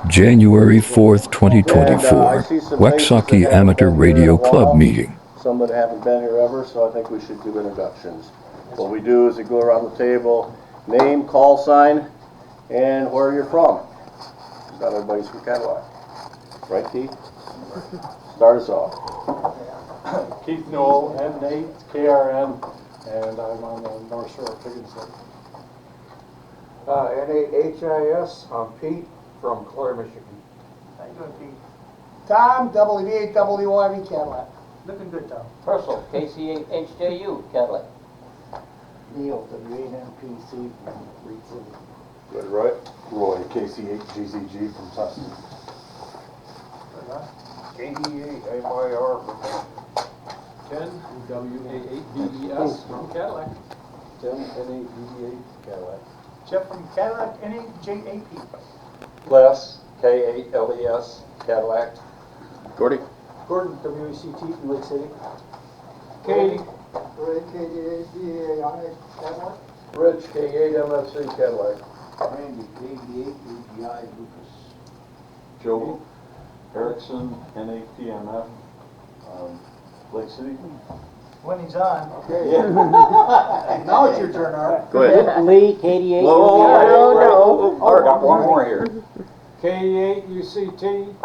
January 4th, 2024, Wexaukee Amateur Radio Club meeting. Some that haven't been here ever, so I think we should do introductions. What we do is we go around the table, name, call sign, and where you're from. Not everybody's from Cadillac. Right, Keith? Start us off. Keith Newell, N8, KRN, and I'm on the North Shore of Higginson. N8HIS, I'm Pete from Clare, Michigan. How you doing, Pete? Tom, WV8WYV Cadillac. Looking good, Tom. Purcell, KC8HJU, Cadillac. Neil, W8NPC from Reed City. Good, right? Roy, KC8GZG from Tustin. KD8MIR from Ken, WA8BES from Cadillac. Tim, N8DD8 Cadillac. Jeff from Cadillac, N8JAP. Les, K8LES Cadillac. Gordy? Gordon, WACT from Lake City. Katie. Ray, KDACA, Cadillac. Rich, K8MFC Cadillac. Randy, KD8UGI Lucas. Joe Erickson, N8PMF, Lake City. When he's on. Okay. Now it's your turn, Art. Go ahead. Lee, KD8. Whoa, Art, got one more here. K8UCT,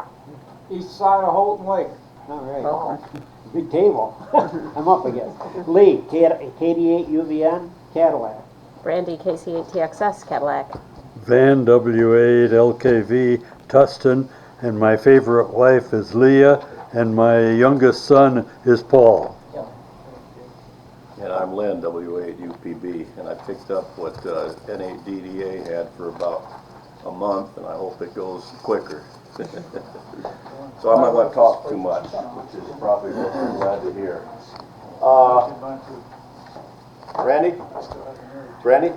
east side of Holton Lake. All right. Big table. I'm up against. Lee, KD8UVN, Cadillac. Brandy, KC8TXS, Cadillac. Van, W8LKV, Tustin, and my favorite wife is Leah, and my youngest son is Paul. And I'm Lynn, W8UPB, and I picked up what N8DDA had for about a month, and I hope it goes quicker. So I'm not going to talk too much, which is probably what you're glad to hear. Randy?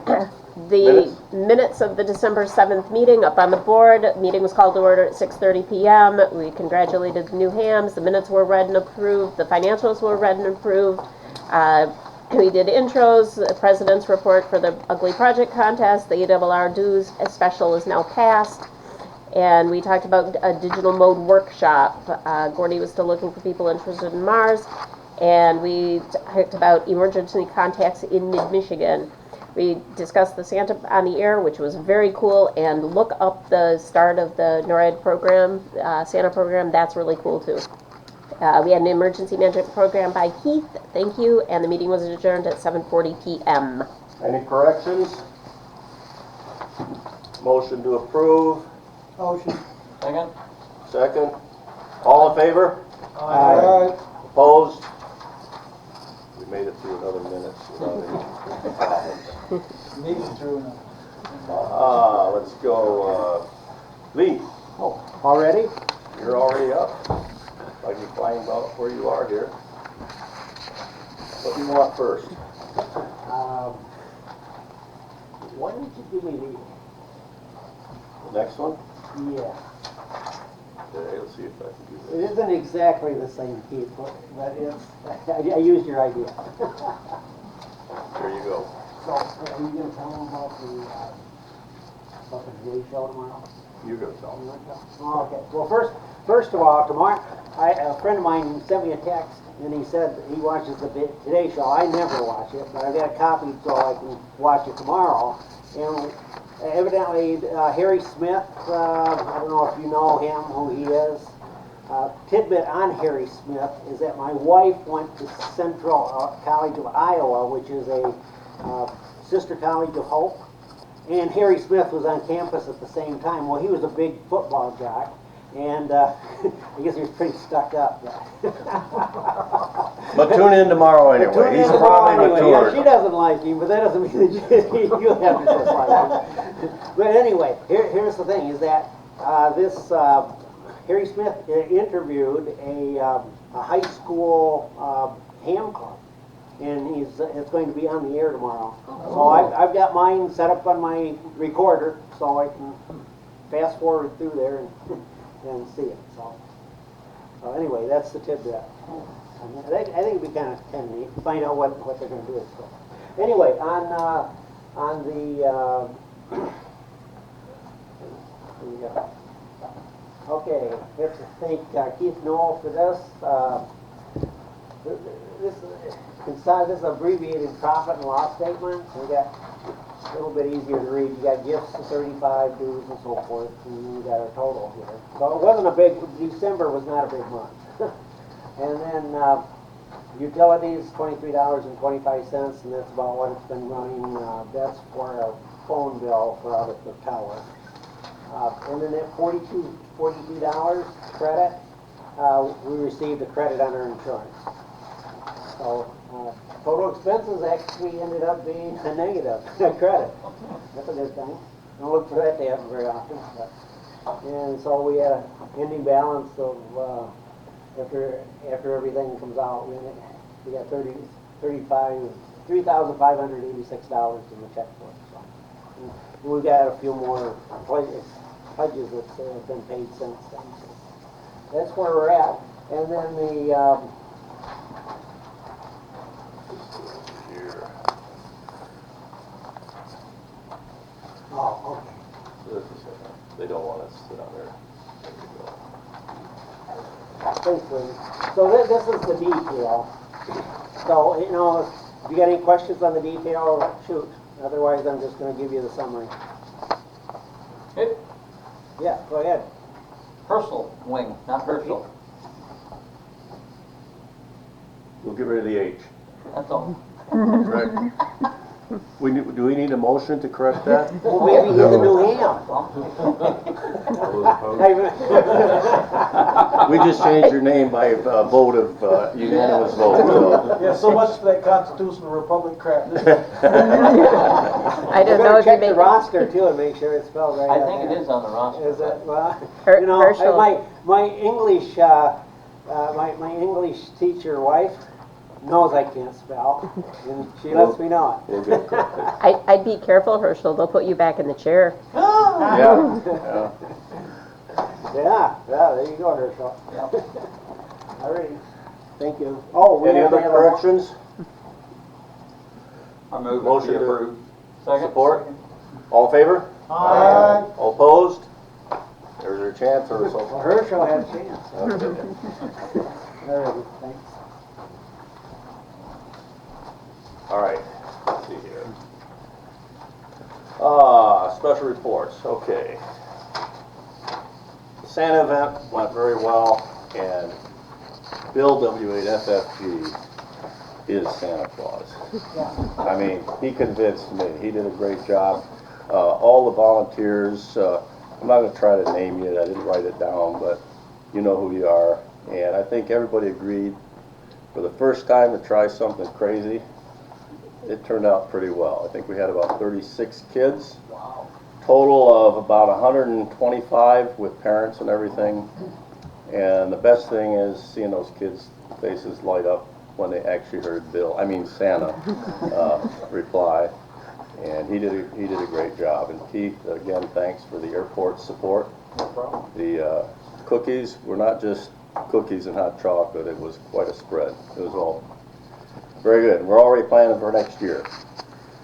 The minutes of the December 7th meeting up on the board. Meeting was called to order at 6:30 p.m. We congratulated the new hams. The minutes were read and approved. The financials were read and approved. We did intros, the president's report for the Ugly Project Contest. The ARR dues special is now passed. And we talked about a digital mode workshop. Gordy was still looking for people interested in Mars. And we talked about emergency contacts in mid-Michigan. We discussed the Santa on the Air, which was very cool, and look up the start of the NORAD program, Santa program. That's really cool too. We had an emergency management program by Keith, thank you, and the meeting was adjourned at 7:40 p.m. Any corrections? Motion to approve. Motion. Second. Second. All in favor? Aye. Opposed? We made it through another minute without any problems. Made it through now. Let's go, Lee, Oh, already? you're already up. I can find out where you are here. What do you want first? Why don't you give me The next one? yeah. Okay, let's see if I can do It this. isn't exactly the same, Keith, but it's, I used your idea. There you go. So, are you going to tell them about the Today show tomorrow? You're gonna tell me. Oh, okay. Well, first of all, tomorrow, a friend of mine sent me a text, and he said he watches the Today Show. I never watch it, but I got a copy so I can watch it tomorrow. And evidently, Harry Smith, I don't know if you know him, who he is. Tidbit on Harry Smith is that my wife went to Central College of Iowa, which is a sister college of Hope. And Harry Smith was on campus at the same time. Well, he was a big football jock, and I guess he was pretty stuck up. But tune in tomorrow anyway. He's probably matured. Yeah, she doesn't like him, but that doesn't mean that you have to dislike him. But anyway, here's the thing: is that this Harry Smith interviewed a high school ham club. And it's going to be on the air tomorrow. So I've got mine set up on my recorder so I can fast forward through there and see it. So anyway, that's the tidbit. I think it'd be kind of neat to find out what they're going to do. So anyway, on the Okay, let's thank Keith Knoll for this. This is abbreviated profit and loss statement. We got a little bit easier to read. You got gifts of 35, dues and so forth, and then you got our total here. So it wasn't a big, December was not a big month. And then utilities, $23.25, and that's about what it's been running. That's for a phone bill for out at the tower. And then at $42 credit, we received a credit on our insurance. So total expenses actually ended up being a negative credit. That's a good thing. Don't look for that to happen very often. And so we had an ending balance of, after everything comes out, we got $3,586 in the checkbook. So we've got a few more pledges that have been paid since then. So that's where we're at. And then the oh, okay. They don't want us to sit on there. Thanks, Lee. So this is the detail. So, you know, if you got any questions on the detail, shoot. Otherwise, I'm just going to give you the summary. It, Yeah, go ahead. Herschel wing, not Herschel. We'll get rid of the H. That's all. Correct. Do we need a motion to correct that? Well, maybe he's a new ham. We just changed your name by a vote of unanimous vote. So. Yeah, so much for that constitutional republic crap. I You don't know better if you check the make roster too and make sure it's spelled right. I think it is on the roster. Is it? Well, Her- you know, Herschel. my English, my English teacher wife knows I can't spell, and she lets me know it. We'll get it corrected. I'd be careful, Herschel. They'll put you back in the chair. Yeah. Yeah, there you go, Herschel. Yep. All right, thank you. Oh, we Any have to other have corrections? I move it Motion be to approved. Second. Support? All in favor? Aye. All opposed? There's your chance, Ursula. Well, Herschel had a chance. All right, thanks. All right, let's see here. Special reports, okay. The Santa event went very well, and Bill W8FFG is Santa Claus. I mean, he convinced me. He did a great job. All the volunteers, I'm not going to try to name you, I didn't write it down, but you know who you are. And I think everybody agreed for the first time to try something crazy. It turned out pretty well. I think we had about 36 kids. Wow. Total of about 125 with parents and everything. And the best thing is seeing those kids' faces light up when they actually heard Santa reply. And he did a great job. And Keith, again, thanks for the airport support. No problem. The cookies were not just cookies and hot chocolate. It was quite a spread. It was all very good. We're already planning for next year.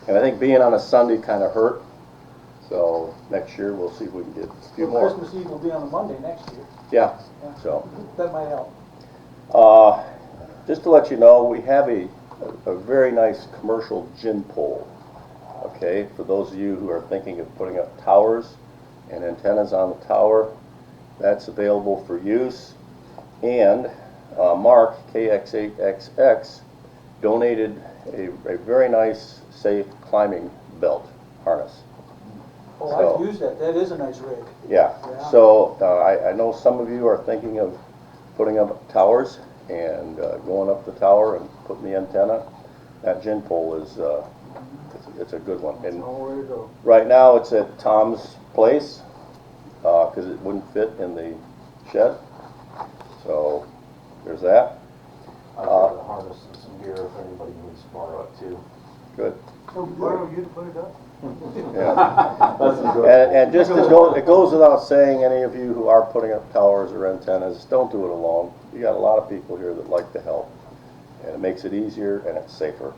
And I think being on a Sunday kind of hurt. So next year we'll see if we can get a few Well, more. Christmas Eve will be on a Monday next year. Yeah, Yeah. so. That might help. Just to let you know, we have a very nice commercial gin pole. Okay, for those of you who are thinking of putting up towers and antennas on the tower, that's available for use. And Mark, KX8XX, donated a very nice, safe climbing belt harness. Oh, So- I've used that. That is a nice rig. Yeah, Yeah. so I know some of you are thinking of putting up towers and going up the tower and putting the antenna. That gin pole is, it's a good one. And Nowhere to go. right now it's at Tom's place because it wouldn't fit in the shed. So there's that. I've got a harness and some gear if anybody needs to borrow it too. Good. So borrow you to put it up? Yeah. That's good. And just it goes without saying, any of you who are putting up towers or antennas, don't do it alone. You got a lot of people here that like to help, and it makes it easier and it's safer.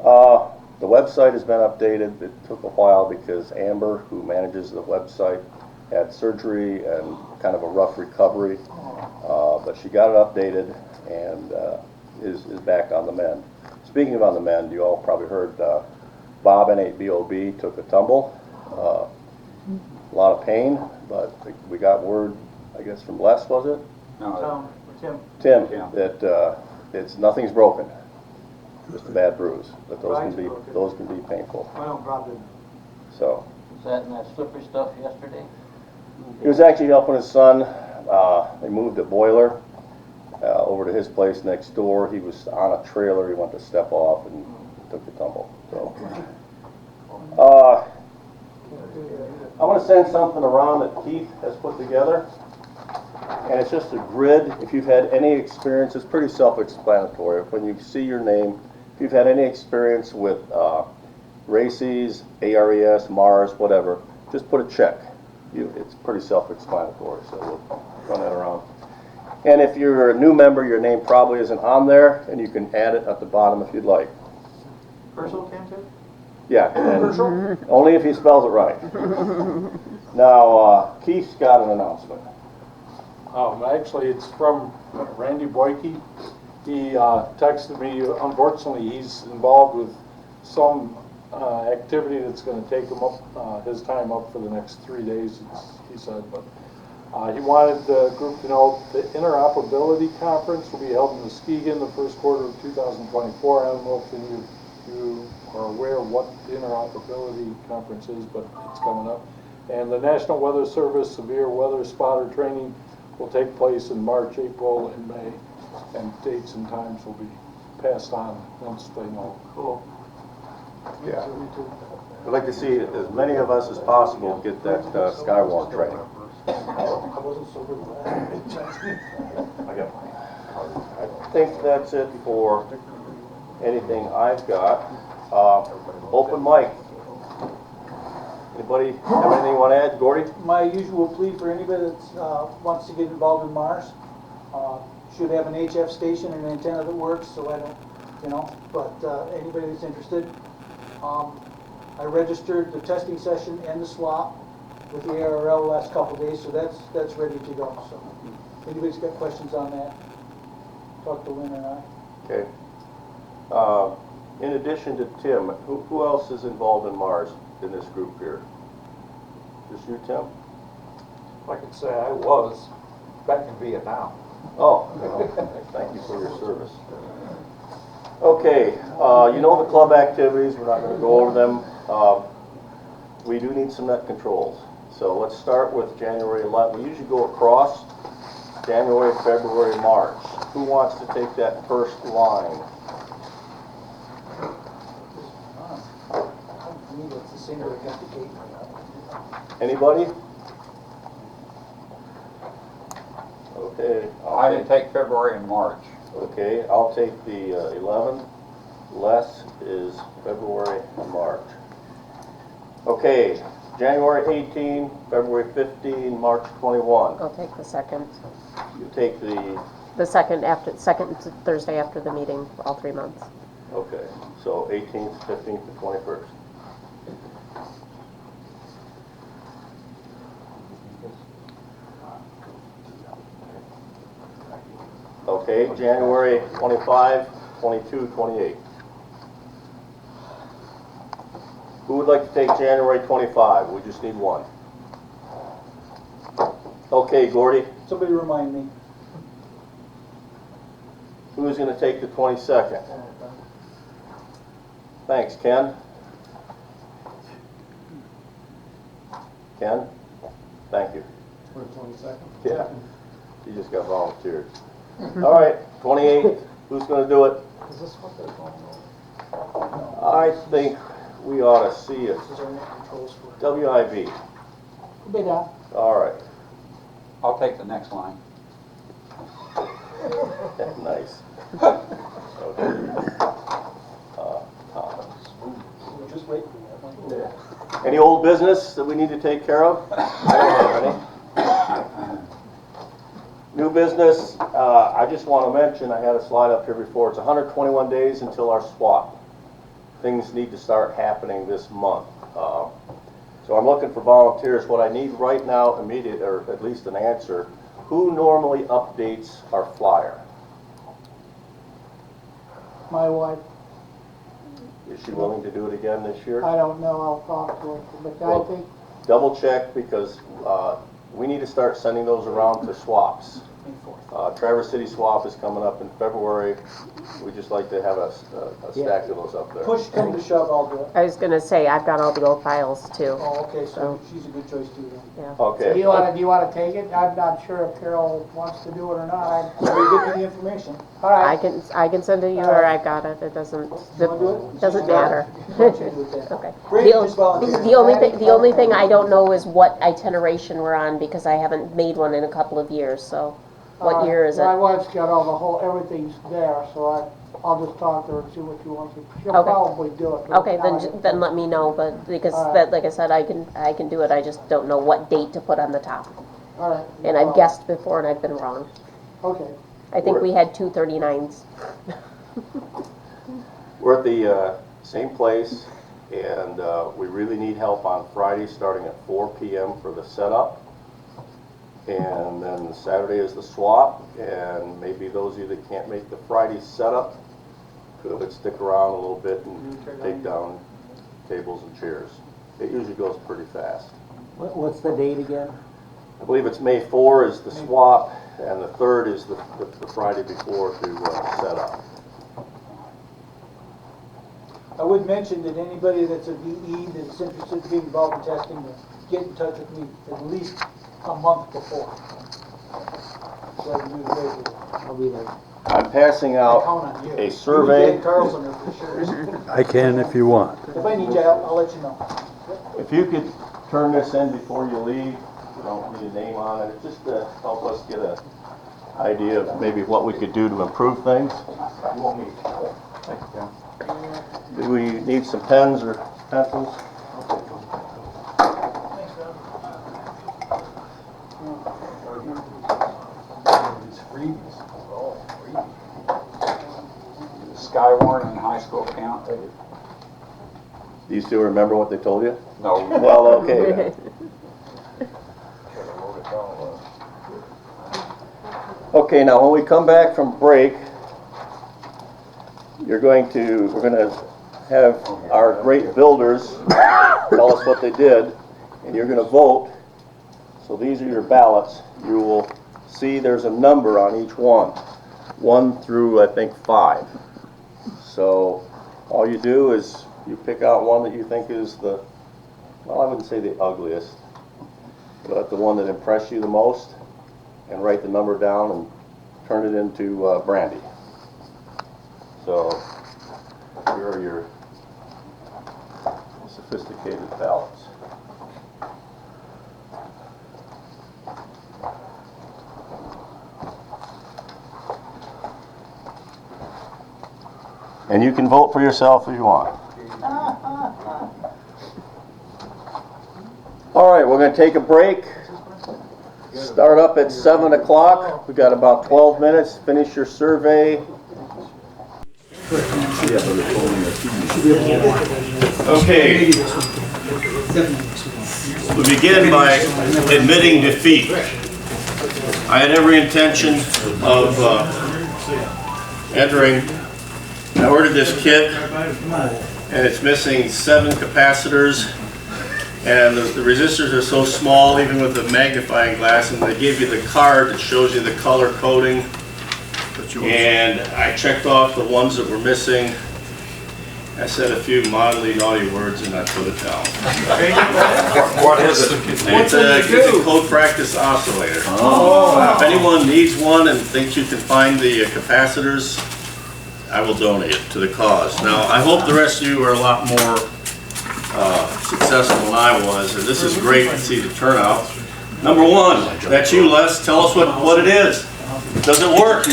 The website has been updated. It took a while because Amber, who manages the website, had surgery and kind of a rough recovery, but she got it updated and is back on the mend. Speaking of on the mend, you all probably heard Bob, N8BOB, took a tumble. A lot of pain, but we got word, I guess, from Les, was it? Tim, that nothing's broken, just a bad bruise, but those can be painful. I don't drop it. So Was that in that slippery stuff yesterday? he was actually helping his son. They moved a boiler over to his place next door. He was on a trailer. He went to step off and took the tumble. So I want to send something around that Keith has put together. And it's just a grid. If you've had any experience, it's pretty self-explanatory. When you see your name, if you've had any experience with RACES, ARES, MARS, whatever, just put a check. It's pretty self-explanatory, so we'll run that around. And if you're a new member, your name probably isn't on there, and you can add it at the bottom if you'd like. Personal can too? Yeah, and only if he spells it right. Now, Keith's got an announcement. Actually, it's from Randy Boyke. He texted me. Unfortunately, he's involved with some activity that's going to take him up, his time up for the next 3 days, he said. But he wanted the group to know the interoperability conference will be held in Muskegon the first quarter of 2024. I don't know if any of you are aware of what the interoperability conference is, but it's coming up. And the National Weather Service Severe Weather Spotter Training will take place in March, April, and May, and dates and times will be passed on once they know. Cool. Yeah. We'd like to see as many of us as possible get that Skywalk training. I wasn't so good with that. I think that's it for anything I've got. Open mic. Anybody have anything you want to add, Gordy? My usual plea for anybody that wants to get involved in Mars, should have an HF station and an antenna that works, so I don't, but anybody that's interested. I registered the testing session and the swap with the ARRL the last couple of days, so that's ready to go. So if anybody's got questions on that, talk to Lynn and I. Okay. In addition to Tim, who else is involved in Mars in this group here? Just you, Tim? I could say I was back in Vietnam. Oh, thank you for your service. Okay, you know the club activities. We're not going to go over them. We do need some net controls. So let's start with January 11th. We usually go across January, February, March. Who wants to take that first line? It's the same way I got the gate. Anybody? Okay. I can take February and March. Okay, I'll take the 11th. Les is February and March. Okay, January 18, February 15, March 21. I'll take the second. You take the... The second Thursday after the meeting, all 3 months. Okay, so 18th, 15th, and 21st. Okay, January 25, 22, 28. Who would like to take January 25? We just need one. Okay, Gordy. Somebody remind me. Who's going to take the 22nd? Thanks, Ken. Ken? Thank you. For the 22nd? Yeah. You just got volunteered. All right, 28th. Who's going to do it? Is this what they're going I think we ought to see it. This is our net controls for. WIV. Big on. All right. I'll take the next line. Nice. Okay. We'll just wait for that one. Yeah. Any old business that we need to take care of? I don't have any. New business, I just want to mention, I had a slide up here before, it's 121 days until our swap. Things need to start happening this month. So So I'm looking for volunteers. What I need right now, immediate, or at least an answer, who normally updates our flyer? My wife, Is she willing to do it again this year? I don't know, I'll talk to her, but Well, I think, Double check, because we need to start sending those around to swaps. Traverse City swap is coming up in February. We'd just like to have a stack of those up there. Push come to shove, I'll do it. I was gonna say, I've got all the old files too. Oh, okay, so she's a good choice too then. Yeah. do Okay. you wanna take it? I'm not sure if Carol wants to do it or not. So you give me the information. All I right, can send it to you or I've got it. It doesn't, You wanna do it? doesn't matter. Why don't you do it then? Okay. Brady The just volunteered. the only thing I don't know is what itineration we're on because I haven't made one in a couple of years, so what year is it? My wife's got all the whole, everything's there, so I'll just talk to her and see what she wants to, she'll Okay. probably do it. Okay, then let me know, but because that, like I said, I can do it, I just don't know what date to put on the top. All right. And I've guessed before and I've been wrong. Okay. I think we had 239s. We're at the same place, and we really need help on Friday starting at 4 p.m. for the setup. And then Saturday is the swap, and maybe those of you that can't make the Friday setup could stick around a little bit and take down tables and chairs. It usually goes pretty fast. What's the date again? I believe it's May 4 is the swap, and the 3rd is the Friday before to set up. I would mention that anybody that's a VE that's interested in being involved in testing, to get in touch with me at least a month before. So I can do the regular. I'll be there. I'm passing I out count on you. a survey. You and Dan Carlson are for sure. I can if you want. If I need you, I'll let you know. If you could turn this in before you leave, you don't need a name on it, just to help us get an idea of maybe what we could do to improve things. Do we need some pens or pencils? Skywarn in high school count? Do you still remember what they told you? No. Well, okay then. Okay, now when we come back from break, we're going to have our great builders tell us what they did, and you're going to vote. So these are your ballots. You will see there's a number on each one, 1 through I think 5. So all you do is you pick out one that you think is the, well, I wouldn't say the ugliest, but the one that impressed you the most, and write the number down and turn it into brandy. So here are your sophisticated ballots. And you can vote for yourself if you want. All right, we're going to take a break. Start up at 7 o'clock. We've got about 12 minutes. Finish your survey. Okay. We begin by admitting defeat. I had every intention of entering. I ordered this kit, and it's missing 7 capacitors. And the resistors are so small, even with a magnifying glass, and they give you the card that shows you the color coding. And I checked off the ones that were missing. I said a few mildly naughty words and I put it down. What is it? It's a code practice oscillator. Oh. If anyone needs one and thinks you can find the capacitors, I will donate it to the cause. Now, I hope the rest of you are a lot more successful than I was, and this is great to see the turnout. Number 1, that's you, Les. Tell us what it is. Does it work?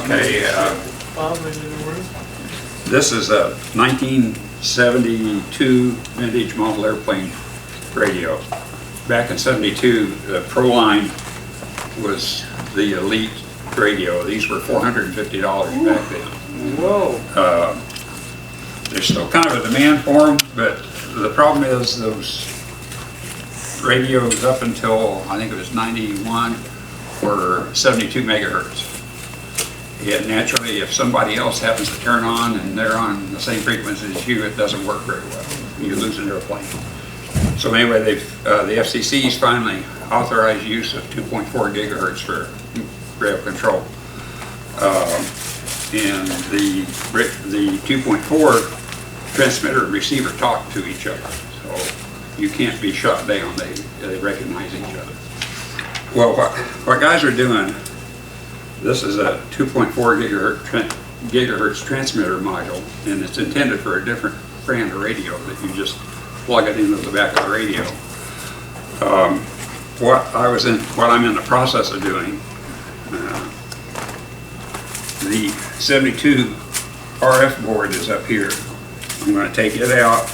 Okay, this is a 1972 vintage model airplane radio. Back in '72, the ProLine was the elite radio. These were $450 back then. Whoa. there's still kind of a demand for them, but the problem is those radios up until, I think it was 91, were 72 megahertz. Yet naturally, if somebody else happens to turn on and they're on the same frequency as you, it doesn't work very well. You lose an airplane. So anyway, the FCC's finally authorized use of 2.4 gigahertz for rail control. And the 2.4 transmitter and receiver talk to each other. So you can't be shut down, they recognize each other. Well, what guys are doing, this is a 2.4 gigahertz transmitter module, and it's intended for a different brand of radio that you just plug it into the back of the radio. What I'm in the process of doing, the 72 RF board is up here. I'm going to take it out,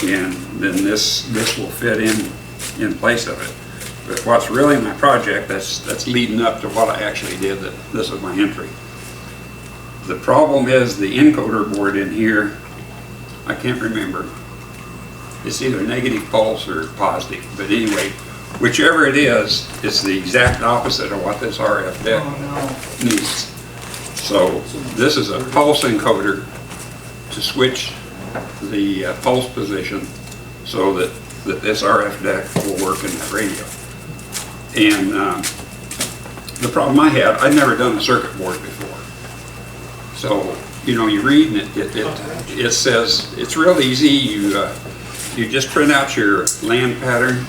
and then this will fit in place of it. But what's really my project, that's leading up to what I actually did, this is my entry. The problem is the encoder board in here, I can't remember. It's either negative pulse or positive, but anyway, whichever it is, it's the exact opposite of what this RF deck needs. So this is a pulse encoder to switch the pulse position so that this RF deck will work in that radio. And the problem I had, I'd never done a circuit board before. So, you know, you read and it says, it's real easy. You just print out your LAN pattern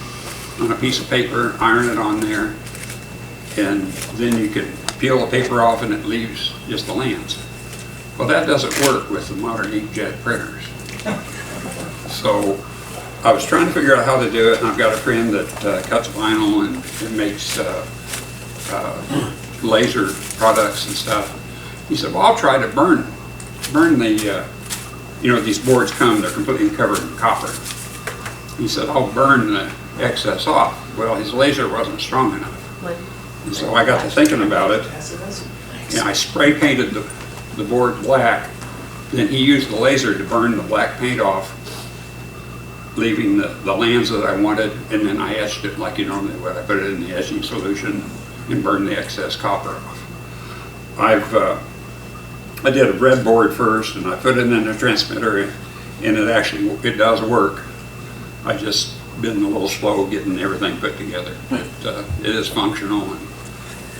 on a piece of paper, iron it on there, and then you can peel the paper off and it leaves just the LANs. Well, that doesn't work with the modern inkjet printers. So I was trying to figure out how to do it, and I've got a friend that cuts vinyl and makes laser products and stuff. He said, well, I'll try to burn the, you know, these boards they're completely covered in copper. He said, I'll burn the excess off. Well, his laser wasn't strong enough. And so I got to thinking about it, and I spray painted the board black. Then he used the laser to burn the black paint off, leaving the LANs that I wanted, and then I etched it like you normally would. I put it in the etching solution and burned the excess copper off. I did a breadboard first, and I put it in the transmitter, and it does work. I just been a little slow getting everything put together. But it is functional,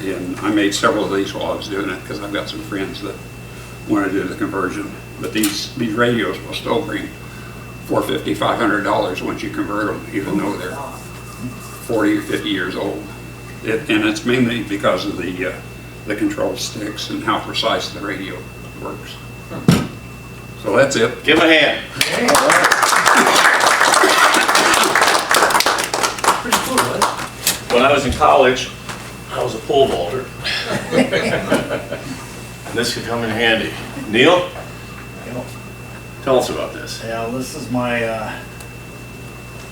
and I made several of these while I was doing it because I've got some friends that want to do the conversion. But these radios will still bring $450, $500 once you convert them, even though they're 40 or 50 years old. And it's mainly because of the control sticks and how precise the radio works. So that's it. Give him a hand. Pretty cool, right? When I was in college, I was a pole vaulter. And this could come in handy. Neil? Tell us about this. Yeah, this is my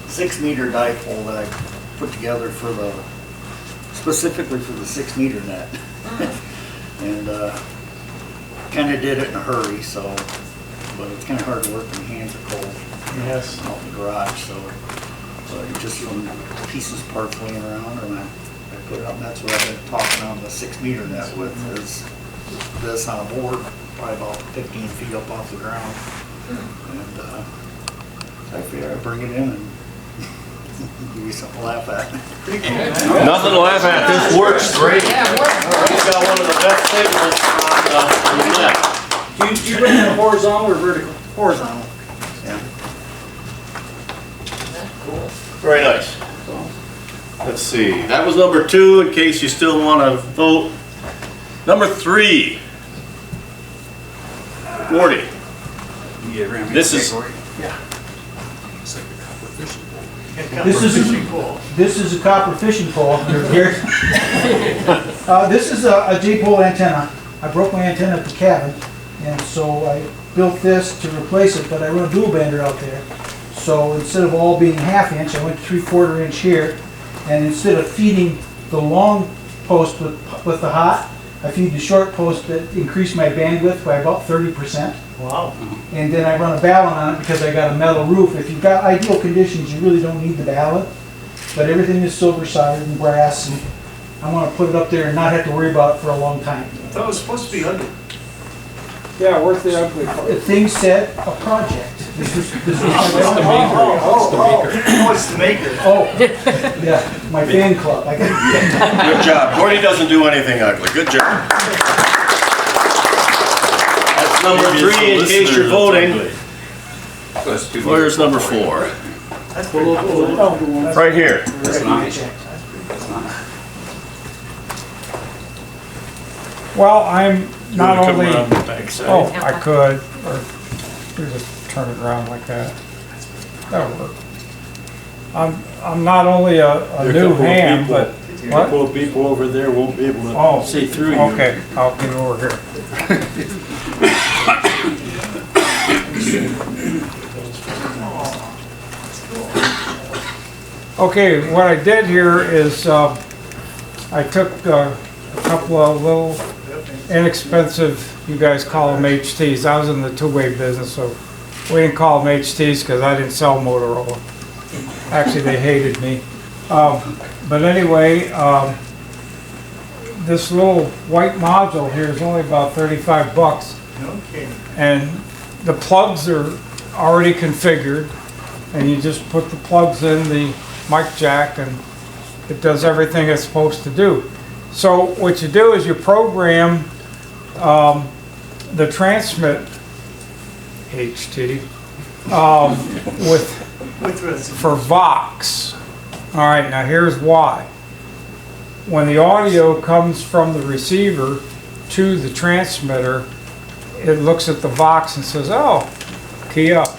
6-meter dipole that I put together specifically for the 6-meter net. And kind of did it in a hurry, but it's kind of hard to work when your hands are cold. Yes. Out in the garage, so just some pieces, parts laying around, and I put it up. And that's what I've been talking on the 6-meter net with, is this on a board, probably about 15 feet up off the ground. And I figure I'd bring it in and give you something to laugh at. Pretty cool, man. Nothing to laugh at. This works great. He's got one of the best signals on the net. Do you bring it horizontal or vertical? Horizontal. Yeah. Very nice. Let's see. That was number 2, in case you still want to vote. Number 3. Gordy. This is This is a copper fishing pole here. This is a J-pole antenna. I broke my antenna at the cabin, and so I built this to replace it, but I run a dual bander out there. So instead of all being 1/2 inch, I went 3/4 inch here, and instead of feeding the long post with the hot, I feed the short post that increased my bandwidth by about 30%. Wow. And then I run a ballot on it because I got a metal roof. If you've got ideal conditions, you really don't need the ballot. But everything is silver-sided and brass, and I want to put it up there and not have to worry about it for a long time. I thought it was supposed to be ugly. Yeah, where's the ugly part? The thing said a project. This was It's the maker. Oh, it's the maker. Oh, yeah, my fan club. I got Good job. Gordy doesn't do anything ugly. Good job. That's number 3 in case you're voting. Where's number 4? Right here. That's nice. That's nice. Well, I'm not wanna come only, around the backside? oh, I could, or you just turn it around like that. That'll work. I'm not only a There are new a couple of hand, people- but, A what? couple of people over there won't be able Oh, to see through you. okay, I'll get over here. Okay, what I did here is, I took a couple of little inexpensive, you guys call them HTs. I was in the two-way business, so we didn't call them HTs because I didn't sell Motorola. Actually, they hated me. But anyway, this little white module here is only about 35 bucks. Okay. And the plugs are already configured, and you just put the plugs in the mic jack and it does everything it's supposed to do. So what you do is you program the transmit HT for Vox. All right, now here's why. When the audio comes from the receiver to the transmitter, it looks at the Vox and says, oh, key up.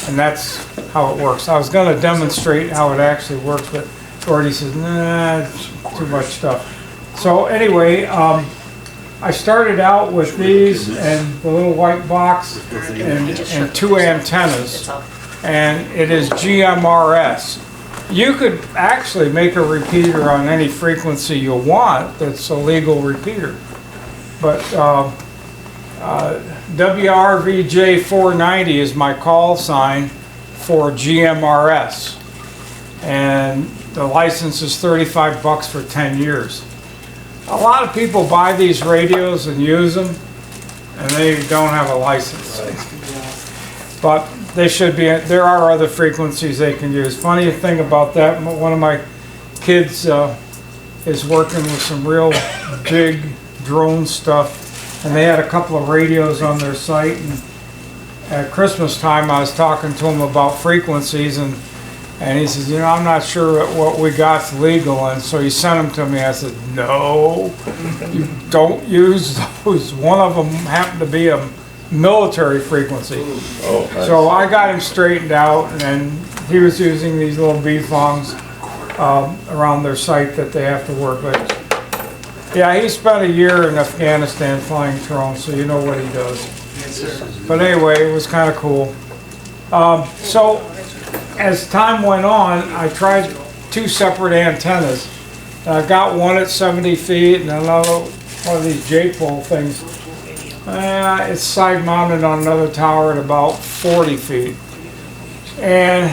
And that's how it works. I was going to demonstrate how it actually works, but Gordy says, nah, it's too much stuff. So anyway, I started out with these and the little white box and 2 antennas, and it is GMRS. You could actually make a repeater on any frequency you want that's a legal repeater. But WRVJ 490 is my call sign for GMRS. And the license is 35 bucks for 10 years. A lot of people buy these radios and use them, and they don't have a license. But they should be, there are other frequencies they can use. Funny thing about that, one of my kids is working with some real big drone stuff, and they had a couple of radios on their site, and at Christmas time I was talking to him about frequencies, and he says, you know, I'm not sure what we got's legal, and so he sent them to me. I said, no, you don't use those. One of them happened to be a military frequency. Oh, nice. So I got him straightened out, and he was using these little BFONs around their site that they have to work with. Yeah, he spent a year in Afghanistan flying drones, so you know what he does. Yes, sir. But anyway, it was kind of cool. So as time went on, I tried 2 separate antennas. I got one at 70 feet and another one of these J-pole things. It's side mounted on another tower at about 40 feet. And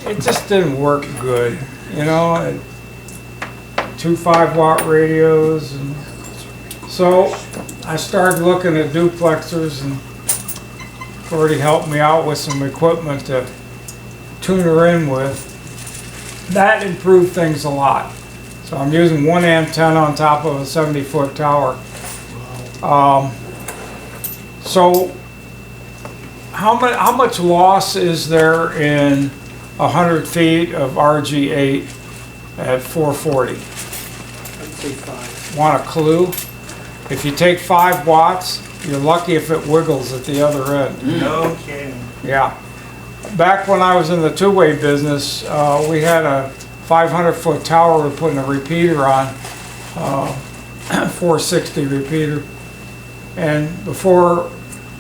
it just didn't work good, you know. 2 5-watt radios, and so I started looking at duplexers, and Gordy helped me out with some equipment to tune her in with. That improved things a lot. So I'm using 1 antenna on top of a 70-foot tower. So how much loss is there in 100 feet of RG8 at 440? Want a clue? If you take 5 watts, you're lucky if it wiggles at the other end. No kidding. Yeah. Back when I was in the two-way business, we had a 500-foot tower we're putting a repeater on, 460 repeater. And before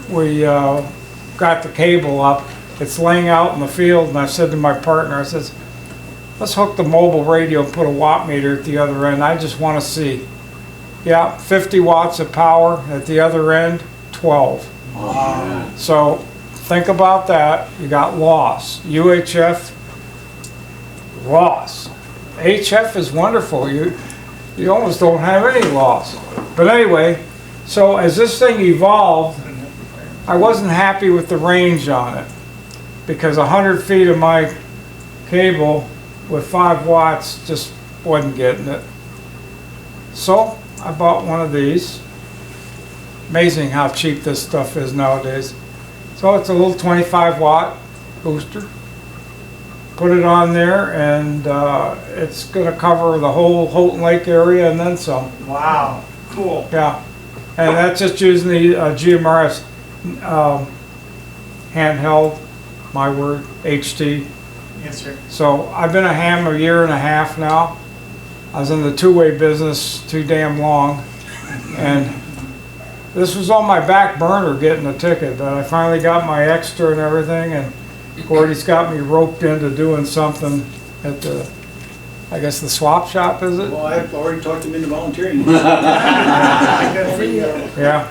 we got the cable up, it's laying out in the field, and I said to my partner, I says, let's hook the mobile radio and put a watt meter at the other end. I just want to see. Yeah, 50 watts of power at the other end, 12. So think about that. You got loss. UHF, loss. HF is wonderful. You almost don't have any loss. But anyway, so as this thing evolved, I wasn't happy with the range on it because 100 feet of my cable with 5 watts just wasn't getting it. So I bought one of these. Amazing how cheap this stuff is nowadays. So it's a little 25 watt booster. Put it on there, and it's going to cover the whole Houghton Lake area and then some. Wow, cool. Yeah, and that's just using the GMRS handheld, my word, HT. Yes, sir. So I've been a ham a year and a half now. I was in the two-way business too damn long, and this was on my back burner getting a ticket, but I finally got my extra and everything, and Gordy's got me roped into doing something at the, I guess the swap shop, is it? Well, I've already talked him into volunteering. Yeah.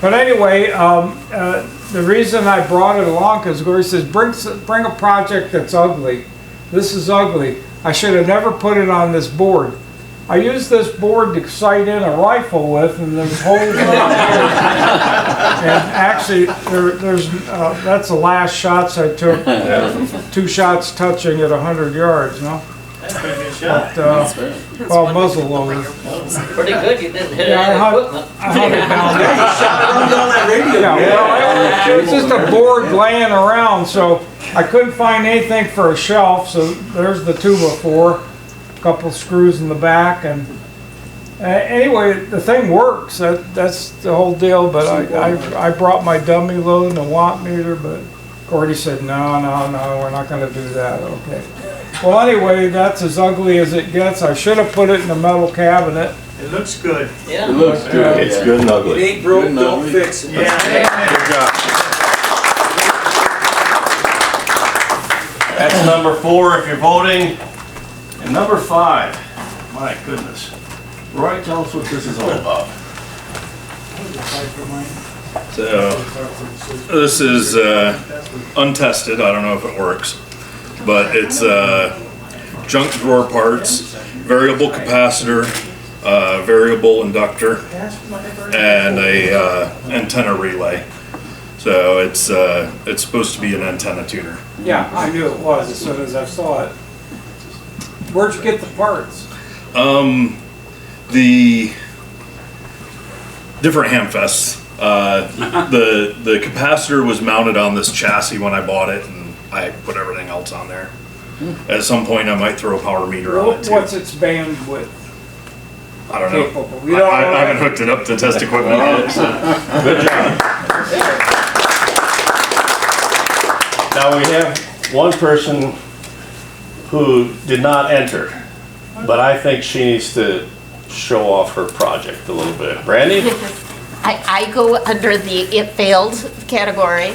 But anyway, the reason I brought it along, because Gordy says, bring a project that's ugly. This is ugly. I should have never put it on this board. I used this board to sight in a rifle with, and there's holes in it. And actually, that's the last shots I took. 2 shots touching at 100 yards, no? That's a pretty good shot. But, well, muzzle loader. Pretty good, you didn't hit Yeah, any I equipment. hunted down Yeah, you shot it on that radio. Yeah, well, it was just a board laying around, so I couldn't find anything for a shelf, so there's the 2x4. Couple screws in the back, and anyway, the thing works. That's the whole deal. But I brought my dummy load and a watt meter, but Gordy said no, we're not going to do that. Okay. Well, anyway, that's as ugly as it gets. I should have put it in the metal cabinet. It looks good. Yeah. It looks good. It's good and ugly. It ain't broke, don't fix it. Yeah. Good job. That's number 4 if you're voting. And number 5, my goodness. Roy, tell us what this is all about. So, this is untested. I don't know if it works, but it's junk drawer parts, variable capacitor, variable inductor, and a antenna relay. So it's supposed to be an antenna tuner. Yeah, I knew it was as soon as I saw it. Where'd you get the parts? The different Hamfests. The capacitor was mounted on this chassis when I bought it, and I put everything else on there. At some point, I might throw a power meter on it too. What's its bandwidth? I don't know. Capable. You don't I haven't hooked it up to test equipment yet. So. Good job. Now we have one person who did not enter, but I think she needs to show off her project a little bit. Brandy? I go under the it failed category.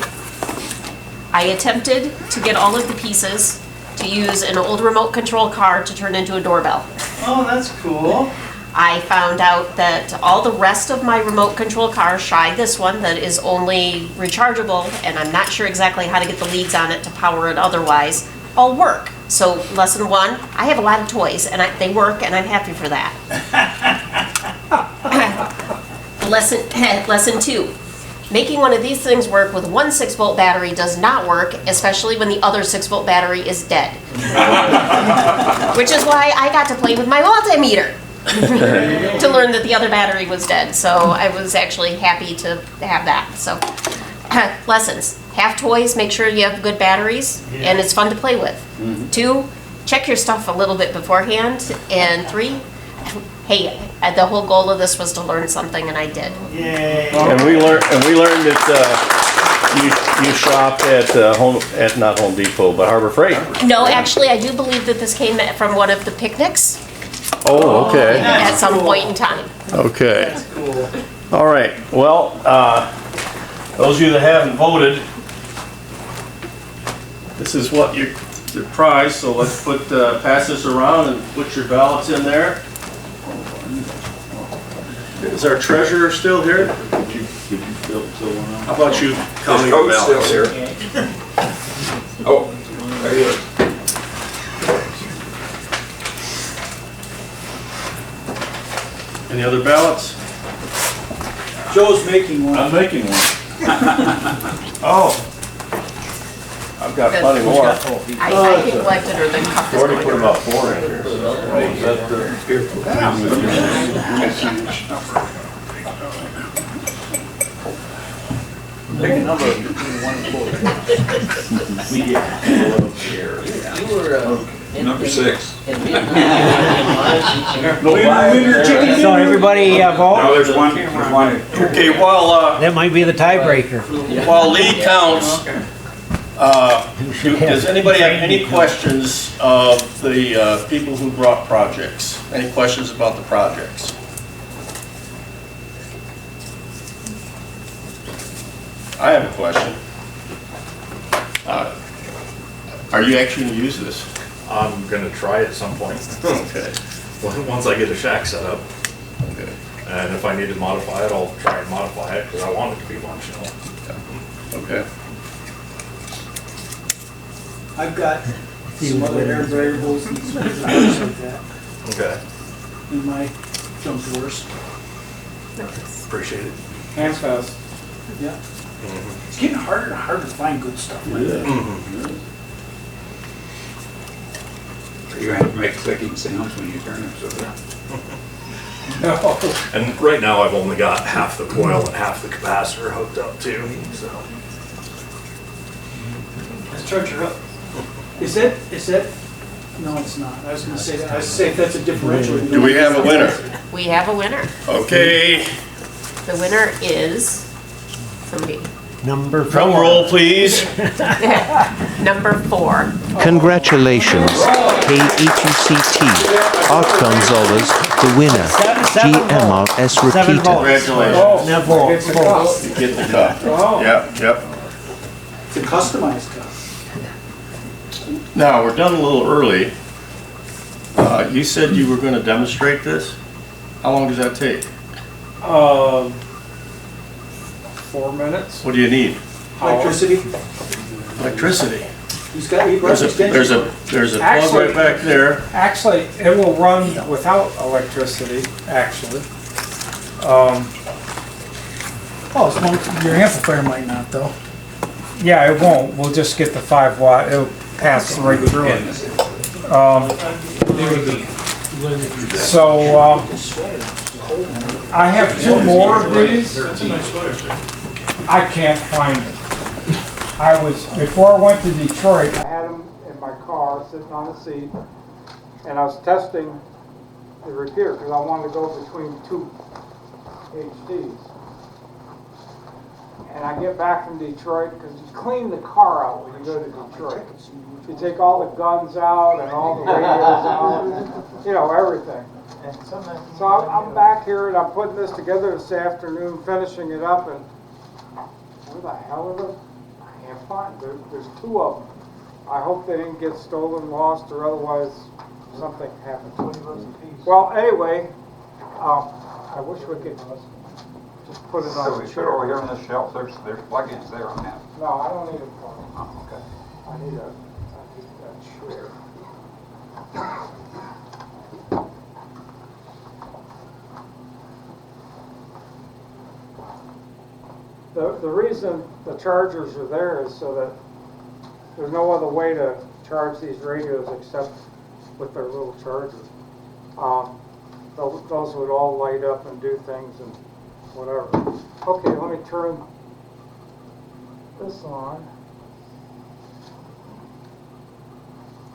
I attempted to get all of the pieces to use an old remote control car to turn into a doorbell. Oh, that's cool. I found out that all the rest of my remote control cars, shy this one that is only rechargeable, and I'm not sure exactly how to get the leads on it to power it otherwise, all work. So lesson 1, I have a lot of toys and they work, and I'm happy for that. Lesson 2, making one of these things work with one 6-volt battery does not work, especially when the other 6-volt battery is dead. Which is why I got to play with my multimeter to learn that the other battery was dead. So I was actually happy to have that. So lessons. Have toys, make sure you have good batteries, and it's fun to play with. 2, check your stuff a little bit beforehand. And 3, hey, the whole goal of this was to learn something, and I did. Yay. And we learned that you shop at not Home Depot, but Harbor Freight. No, actually, I do believe that this came from one of the picnics. Oh, okay. At some point in time. Okay. That's cool. All right. Well, those of you that haven't voted, this is what your prize. So let's pass this around and put your ballots in there. Is our treasurer still here? How about you counting your ballots? Oh, there he is. Any other ballots? Joe's making one. I'm making one. Oh. I've got plenty more. I think collected or then cup is Already going put to. about 4 in here. Pick a number between 1 and 4. You were, Number 6. So everybody vote? No, there's one. Okay, while That might be the tiebreaker. while Lee counts, does anybody have any questions of the people who brought projects? Any questions about the projects? I have a question. Are you actually going to use this? I'm gonna try it at some point. Okay. Once I get a shack set up. Okay. And if I need to modify it, I'll try and modify it, because I want it to be functional. Okay. I've got some other air variables and some other things like that Okay, in my junk drawers. appreciate it. Handfest. Yeah. It's getting harder and harder to find good stuff like that. You're gonna have to make clicking sounds when you turn it, so. No. And right now, I've only got half the coil and half the capacitor hooked up too, so. Let's charge her up. Is that, no, it's not. I was gonna say that. I was gonna say if that's a differential. Do we have a winner? We have a winner. Okay. The winner is somebody. Number 4. Drum roll, please. Number 4. Congratulations, KHUCT, Art Gonzalez, the winner, GMRS repeater. Congratulations. Never. It's a cup. You get the cup. Yep. It's a customized cup. Now, we're done a little early. You said you were going to demonstrate this? How long does that take? 4 minutes. What do you need? Electricity. Electricity. He brought the extension. There's a plug Actually- right back there. Actually, it will run without electricity, actually. Oh, your amplifier might not though. Yeah, it won't. We'll just get the 5 watt. It'll pass right through it. So, I have 2 more of these. I can't find it. Before I went to Detroit, I had them in my car sitting on the seat, and I was testing the repeater because I wanted to go between 2 HDs. And I get back from Detroit, because you clean the car out when you go to Detroit. You take all the guns out and all the radios out, everything. So I'm back here and I'm putting this together this afternoon, finishing it up, and where the hell are they? I can't find them. There's 2 of them. I hope they didn't get stolen, lost, or otherwise something happened. Well, anyway, I wish we could just put it on the chair. Over here on the shelf, there's plugins there on that. No, I don't need a plug. Oh, okay. I need a chair. The reason the chargers are there is so that there's no other way to charge these radios except with their little chargers. Those would all light up and do things and whatever. Okay, let me turn this on.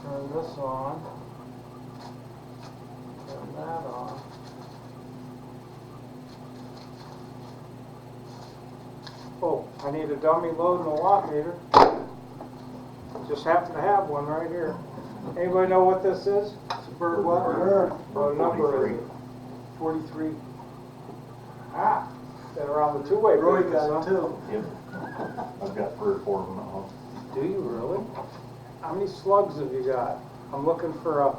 Turn this on. Turn that on. Oh, I need a dummy load and a watt meter. Just happen to have one right here. Anybody know what this is? It's a bird watt meter. What number is it? 43. Ah, been around the 2-way. Roy got it too. Yep. I've got 3 or 4 of them at home. Do you really? How many slugs have you got? I'm looking for a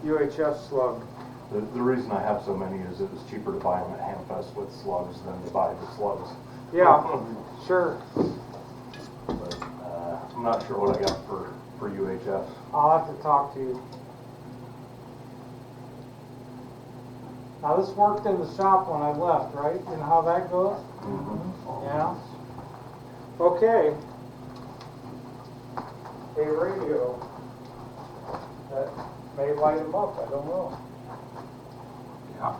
UHF slug. The reason I have so many is it was cheaper to buy them at Hamfest with slugs than to buy the slugs. Yeah, sure. I'm not sure what I got for UHF. I'll have to talk to you. Now, this worked in the shop when I left, right? You know how that goes? Yeah. Okay. A radio that may light them up, I don't know. Yeah.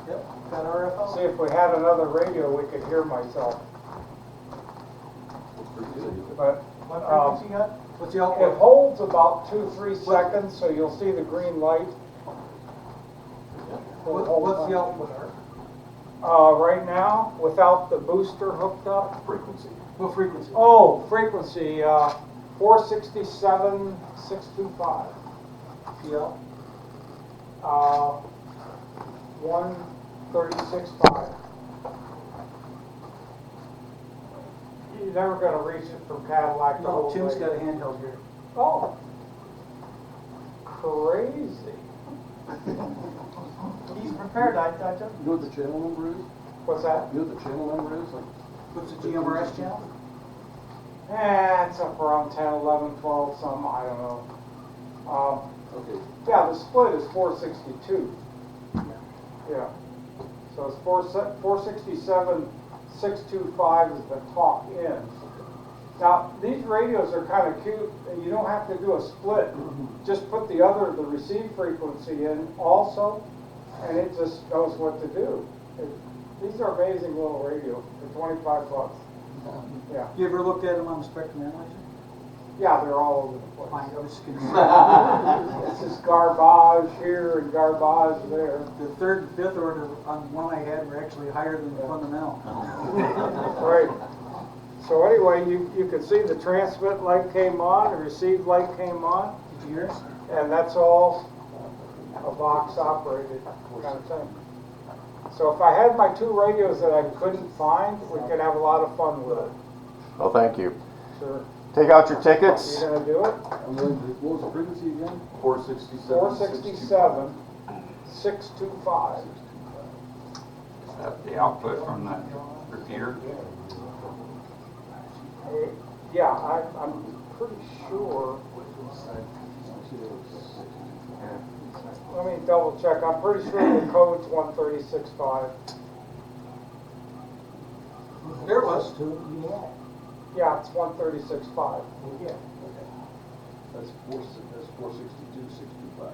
Yep, got RFO? See, if we had another radio, we could hear myself. But What frequency you got? What's the it output? holds about 2-3 seconds, so you'll see the green light. What's the output, Art? Right now, without the booster hooked up. Frequency. What frequency? Oh, frequency, 467,625. PL? 136.5. You're never gonna reach it from Cadillac to No, Old Tim's Lake. got a handheld here. Oh, crazy. He's prepared, I took. You know what the channel number is? What's that? You know what the channel number is? Like, What's the GMRS channel? It's up around 10, 11, 12, some, I don't know. okay. Yeah, the split is 462. Yeah. So it's 467,625 is the talk in. Now, these radios are kind of cute. You don't have to do a split. Just put the receive frequency in also, and it just knows what to do. These are amazing little radios for $25. Yeah. You ever looked at them on the spectrum analyzer? Yeah, they're all over the place. Fine, I was just kidding. This is garbage here and garbage there. The third and fifth order on one I had were actually higher than the fundamental. Right. So anyway, you can see the transmit light came on, the receive light came on. Did you hear us? And that's all a box operated kind of thing. So if I had my two radios that I couldn't find, we could have a lot of fun with it. Well, thank you. Sure. Take out your tickets. You gonna do it? What was the frequency again? 467,625. Is that the output from the repeater? Yeah, I'm pretty sure. Let me double check. I'm pretty sure the code's 136.5. There it was. Yeah, it's 136.5. Yeah. That's 462,625.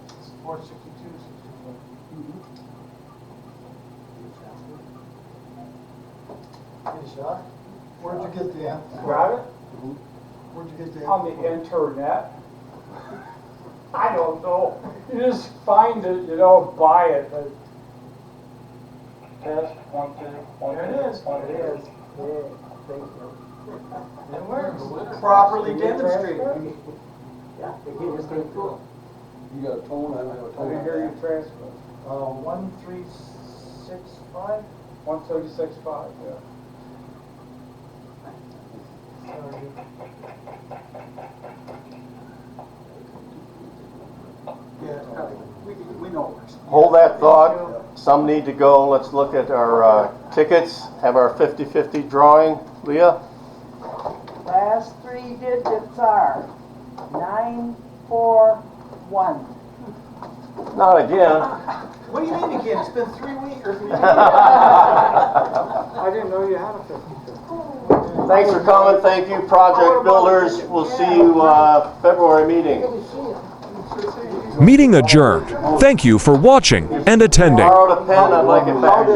It's 462,625. Get a shot. Where'd you get the app? Got it? Where'd you get the app? On the internet. I don't know. You just find it, you don't buy it. But test, one, two, one, There it is. one, It two. is. Yeah, thank you. It works. Properly demonstrated. Yeah, they can just take through. You got a tone? I don't have a I tone. didn't hear you transfer. 1365? 136.5, yeah. Yeah, we know it works. Hold that thought. Some need to go. Let's look at our tickets. Have our 50-50 drawing. Leah? Last three digits are 941. Not again. What do you mean again? It's been 3 weeks. I didn't know you had a 50-50. Thanks for coming. Thank you, project builders. We'll see you February meeting. Meeting adjourned. Thank you for watching and attending. Borrowed a pen. I'd like it back.